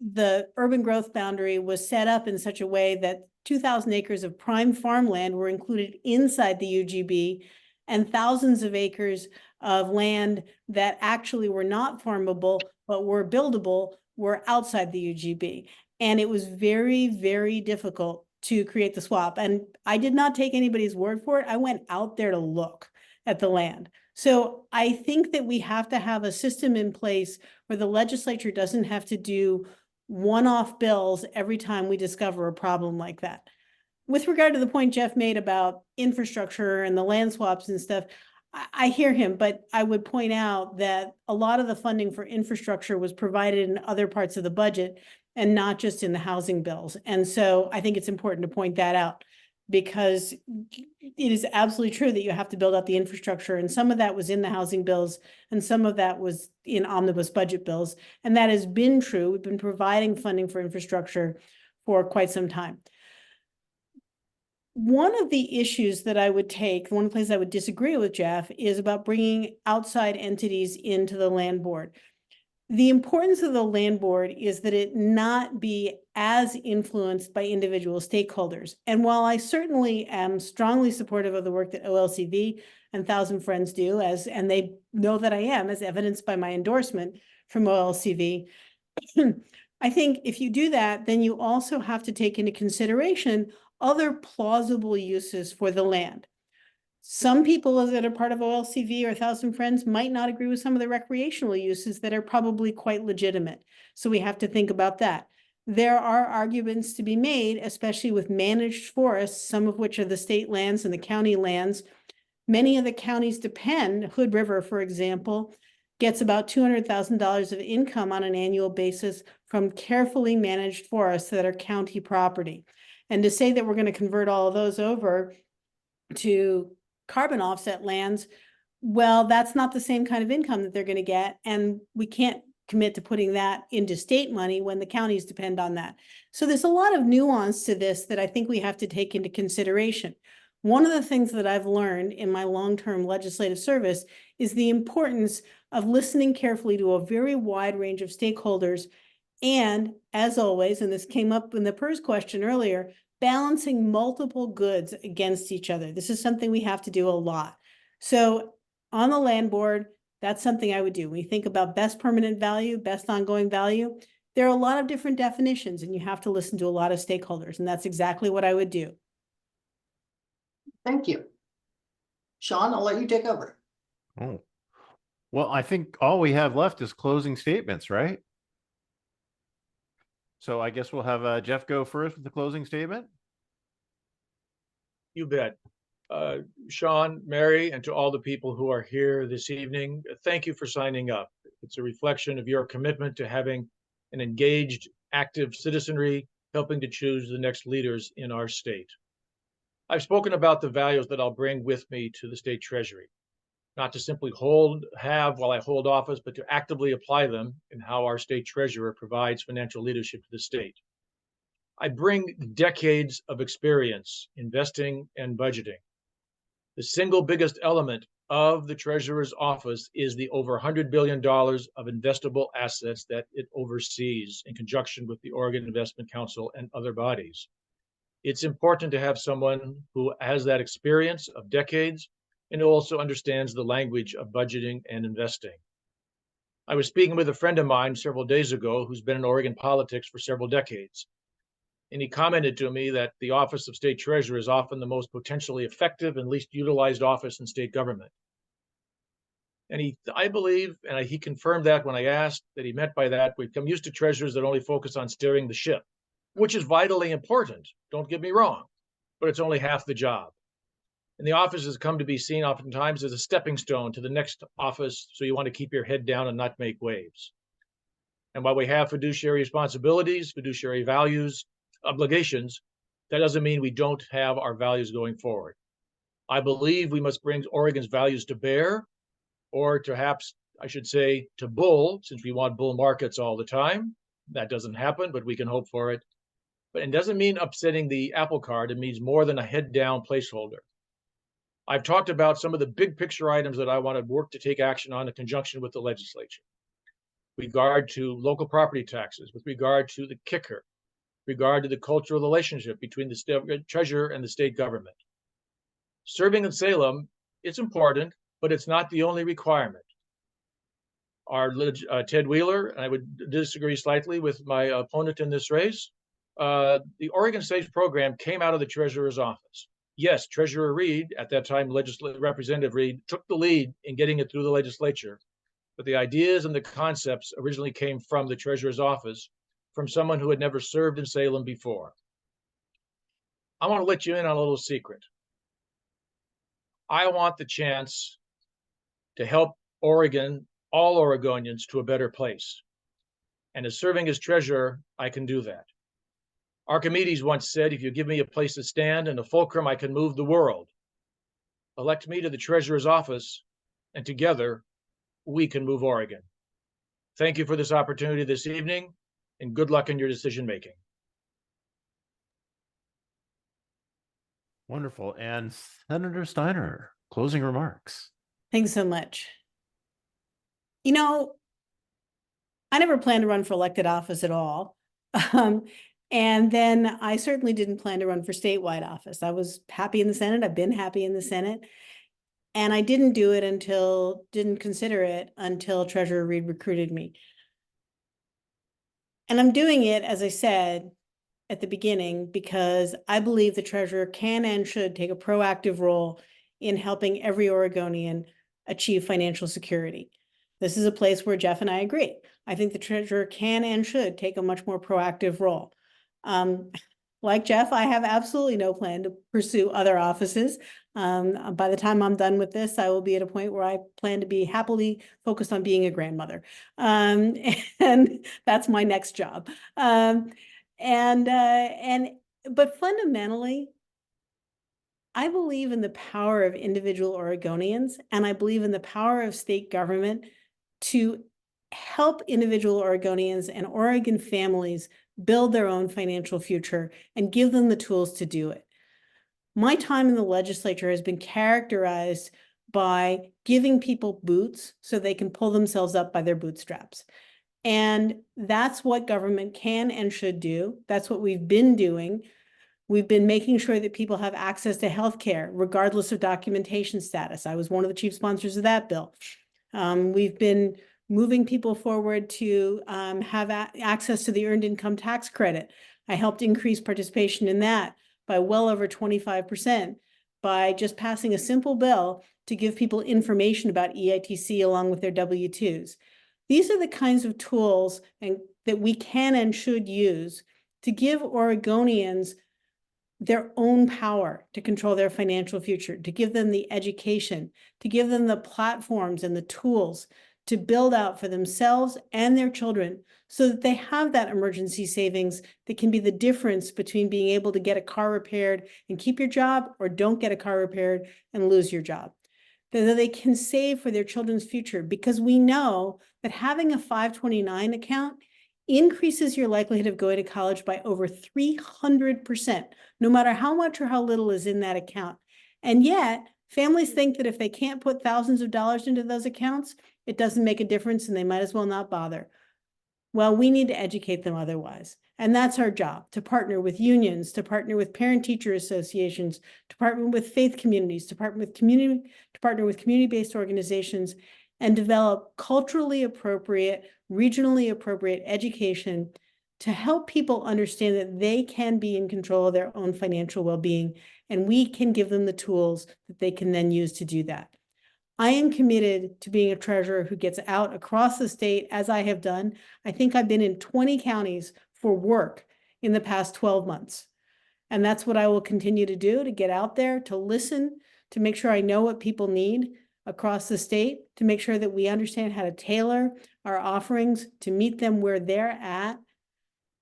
the urban growth boundary was set up in such a way that 2,000 acres of prime farmland were included inside the UGB, and thousands of acres of land that actually were not farmable but were buildable were outside the UGB. And it was very, very difficult to create the swap. And I did not take anybody's word for it. I went out there to look at the land. So I think that we have to have a system in place where the legislature doesn't have to do one-off bills every time we discover a problem like that. With regard to the point Jeff made about infrastructure and the land swaps and stuff, I hear him, but I would point out that a lot of the funding for infrastructure was provided in other parts of the budget and not just in the housing bills. And so I think it's important to point that out, because it is absolutely true that you have to build out the infrastructure, and some of that was in the housing bills and some of that was in omnibus budget bills. And that has been true. We've been providing funding for infrastructure for quite some time. One of the issues that I would take, one of the places I would disagree with Jeff, is about bringing outside entities into the land board. The importance of the land board is that it not be as influenced by individual stakeholders. And while I certainly am strongly supportive of the work that OLCV and Thousand Friends do, and they know that I am, as evidenced by my endorsement from OLCV, I think if you do that, then you also have to take into consideration other plausible uses for the land. Some people that are part of OLCV or Thousand Friends might not agree with some of the recreational uses that are probably quite legitimate. So we have to think about that. There are arguments to be made, especially with managed forests, some of which are the state lands and the county lands. Many of the counties depend, Hood River, for example, gets about $200,000 of income on an annual basis from carefully managed forests that are county property. And to say that we're going to convert all of those over to carbon offset lands, well, that's not the same kind of income that they're going to get. And we can't commit to putting that into state money when the counties depend on that. So there's a lot of nuance to this that I think we have to take into consideration. One of the things that I've learned in my long-term legislative service is the importance of listening carefully to a very wide range of stakeholders. And as always, and this came up in the PERS question earlier, balancing multiple goods against each other. This is something we have to do a lot. So on the land board, that's something I would do. We think about best permanent value, best ongoing value. There are a lot of different definitions and you have to listen to a lot of stakeholders, and that's exactly what I would do. Thank you. Sean, I'll let you take over. Oh, well, I think all we have left is closing statements, right? So I guess we'll have Jeff go first with the closing statement. You bet. Sean, Mary, and to all the people who are here this evening, thank you for signing up. It's a reflection of your commitment to having an engaged, active citizenry, helping to choose the next leaders in our state. I've spoken about the values that I'll bring with me to the state treasury, not to simply have while I hold office, but to actively apply them in how our state treasurer provides financial leadership to the state. I bring decades of experience investing and budgeting. The single biggest element of the treasurer's office is the over $100 billion of investable assets that it oversees in conjunction with the Oregon Investment Council and other bodies. It's important to have someone who has that experience of decades and who also understands the language of budgeting and investing. I was speaking with a friend of mine several days ago who's been in Oregon politics for several decades. And he commented to me that the office of state treasurer is often the most potentially effective and least utilized office in state government. And I believe, and he confirmed that when I asked, that he meant by that, we've come used to treasurers that only focus on steering the ship, which is vitally important, don't get me wrong, but it's only half the job. And the office has come to be seen oftentimes as a stepping stone to the next office, so you want to keep your head down and not make waves. And while we have fiduciary responsibilities, fiduciary values, obligations, that doesn't mean we don't have our values going forward. I believe we must bring Oregon's values to bear, or perhaps I should say to bull, since we want bull markets all the time. That doesn't happen, but we can hope for it. But it doesn't mean upsetting the apple cart. It means more than a head down placeholder. I've talked about some of the big picture items that I want to work to take action on in conjunction with the legislature. With regard to local property taxes, with regard to the kicker, regard to the cultural relationship between the state treasurer and the state government. Serving in Salem, it's important, but it's not the only requirement. Our Ted Wheeler, and I would disagree slightly with my opponent in this race, the Oregon State program came out of the treasurer's office. Yes, Treasurer Reed, at that time Representative Reed, took the lead in getting it through the legislature, but the ideas and the concepts originally came from the treasurer's office, from someone who had never served in Salem before. I want to let you in on a little secret. I want the chance to help Oregon, all Oregonians, to a better place. And as serving as treasurer, I can do that. Archimedes once said, if you give me a place to stand and a fulcrum, I can move the world. Elect me to the treasurer's office, and together we can move Oregon. Thank you for this opportunity this evening, and good luck in your decision making. Wonderful. And Senator Steiner, closing remarks. Thanks so much. You know, I never planned to run for elected office at all. And then I certainly didn't plan to run for statewide office. I was happy in the Senate. I've been happy in the Senate. And I didn't consider it until Treasurer Reed recruited me. And I'm doing it, as I said at the beginning, because I believe the treasurer can and should take a proactive role in helping every Oregonian achieve financial security. This is a place where Jeff and I agree. I think the treasurer can and should take a much more proactive role. Like Jeff, I have absolutely no plan to pursue other offices. By the time I'm done with this, I will be at a point where I plan to be happily focused on being a grandmother. And that's my next job. But fundamentally, I believe in the power of individual Oregonians, and I believe in the power of state government to help individual Oregonians and Oregon families build their own financial future and give them the tools to do it. My time in the legislature has been characterized by giving people boots so they can pull themselves up by their bootstraps. And that's what government can and should do. That's what we've been doing. We've been making sure that people have access to healthcare, regardless of documentation status. I was one of the chief sponsors of that bill. We've been moving people forward to have access to the earned income tax credit. I helped increase participation in that by well over 25% by just passing a simple bill to give people information about EITC along with their W-2s. These are the kinds of tools that we can and should use to give Oregonians their own power to control their financial future, to give them the education, to give them the platforms and the tools to build out for themselves and their children so that they have that emergency savings that can be the difference between being able to get a car repaired and keep your job or don't get a car repaired and lose your job. That they can save for their children's future, because we know that having a 529 account increases your likelihood of going to college by over 300%, no matter how much or how little is in that account. And yet, families think that if they can't put thousands of dollars into those accounts, it doesn't make a difference and they might as well not bother. Well, we need to educate them otherwise. And that's our job, to partner with unions, to partner with parent-teacher associations, to partner with faith communities, to partner with community-based organizations, and develop culturally appropriate, regionally appropriate education to help people understand that they can be in control of their own financial well-being, and we can give them the tools that they can then use to do that. I am committed to being a treasurer who gets out across the state, as I have done. I think I've been in 20 counties for work in the past 12 months. And that's what I will continue to do, to get out there, to listen, to make sure I know what people need across the state, to make sure that we understand how to tailor our offerings to meet them where they're at,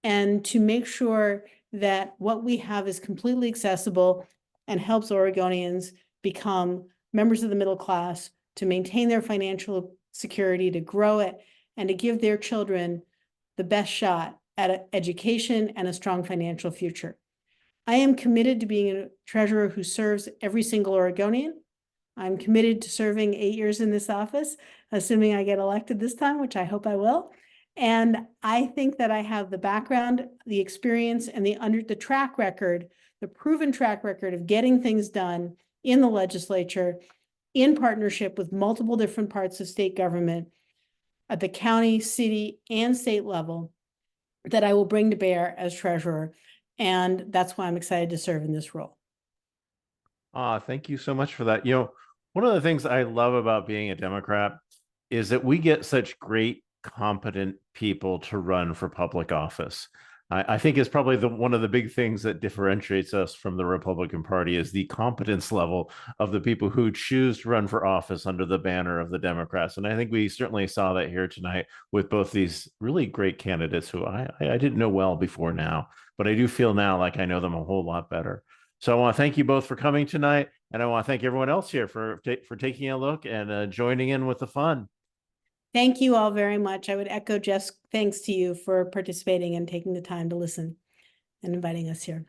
and to make sure that what we have is completely accessible and helps Oregonians become members of the middle class, to maintain their financial security, to grow it, and to give their children the best shot at an education and a strong financial future. I am committed to being a treasurer who serves every single Oregonian. I'm committed to serving 8 years in this office, assuming I get elected this time, which I hope I will. And I think that I have the background, the experience, and the track record, the proven track record of getting things done in the legislature in partnership with multiple different parts of state government at the county, city, and state level that I will bring to bear as treasurer. And that's why I'm excited to serve in this role. Thank you so much for that. One of the things I love about being a Democrat is that we get such great, competent people to run for public office. I think it's probably one of the big things that differentiates us from the Republican Party is the competence level of the people who choose to run for office under the banner of the Democrats. And I think we certainly saw that here tonight with both these really great candidates who I didn't know well before now, but I do feel now like I know them a whole lot better. So I want to thank you both for coming tonight. And I want to thank everyone else here for taking a look and joining in with the fun. Thank you all very much. I would echo Jeff's thanks to you for participating and taking the time to listen and inviting us here.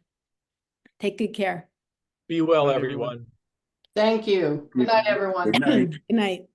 Take good care. Be well, Bye, everyone. Thank you. Good night, everyone. Good night. Good night.